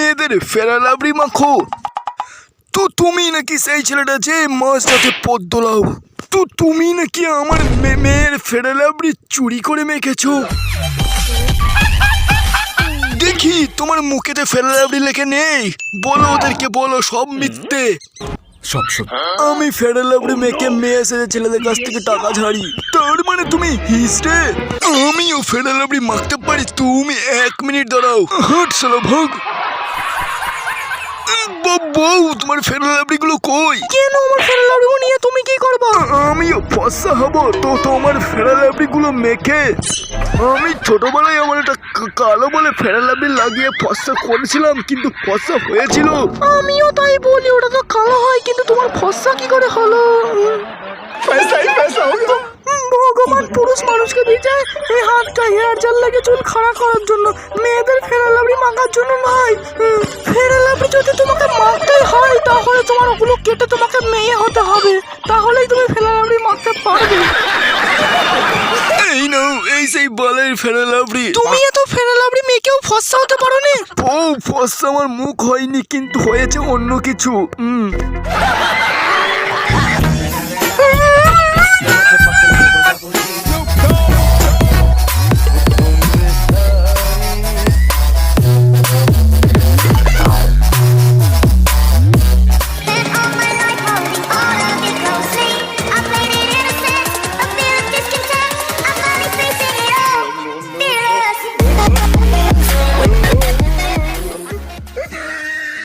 মেয়েদের ফেরালাবড়ি মাখো। তো তুমি নাকি সেই ছেলেটা যে মাছটাকে পদ্ম লাও, তো তুমি নাকি আমার মেয়ের ফেরালাবড়ি চুরি করে মেখেছো। দেখি তোমার মুখেতে ফেরালাবড়ি লেখে নেই, বলো ওদেরকে, বলো সব মিথ্যে। সব সব আমি ফেরালাবড়ি মেখে মেয়ে সেজে ছেলেদের কাছ থেকে টাকা ঝাড়ি, তার মানে তুমি হিস্টে। আমিও ফেরালাবড়ি মাখতে পারি, তুমি 1 মিনিট দাঁড়াও। হাট শালা ভাগ। বউ তোমার ফেরালাবড়ি গুলো কই? কেন আমার ফেরালাবড়ি নিয়ে তুমি কি করবা? আমিও ফর্সা হব তো তোমার ফেরালাবড়ি গুলো মেখে। আমি ছোটবেলায় আমার একটা কালো বলে ফেরালাবড়ি লাগিয়ে ফর্সা করেছিলাম, কিন্তু ফর্সা হয়েছিল। আমিও তাই বলি, ওটা তো কালো হয়, কিন্তু তোমার ফর্সা কি করে হলো? ভগবান পুরুষ মানুষকে দিয়েছে এই হাতটা হেয়ার জেল লাগে চুল খাড়া করার জন্য, মেয়েদের ফেরালাবড়ি মাখার জন্য নয়। ফেরালাবড়ি যদি তোমাকে মাখতেই হয় তাহলে তোমার ওগুলো কেটে তোমাকে মেয়ে হতে হবে, তাহলেই তুমি ফেরালাবড়ি মাখতে পারবে। এই নাও, এই সেই বলের ফেরালাবড়ি। তুমি এত ফেরালাবড়ি মেখেও ফর্সা হতে পারো না? ফর্সা আমার মুখ হয়নি, কিন্তু হয়েছে অন্য কিছু।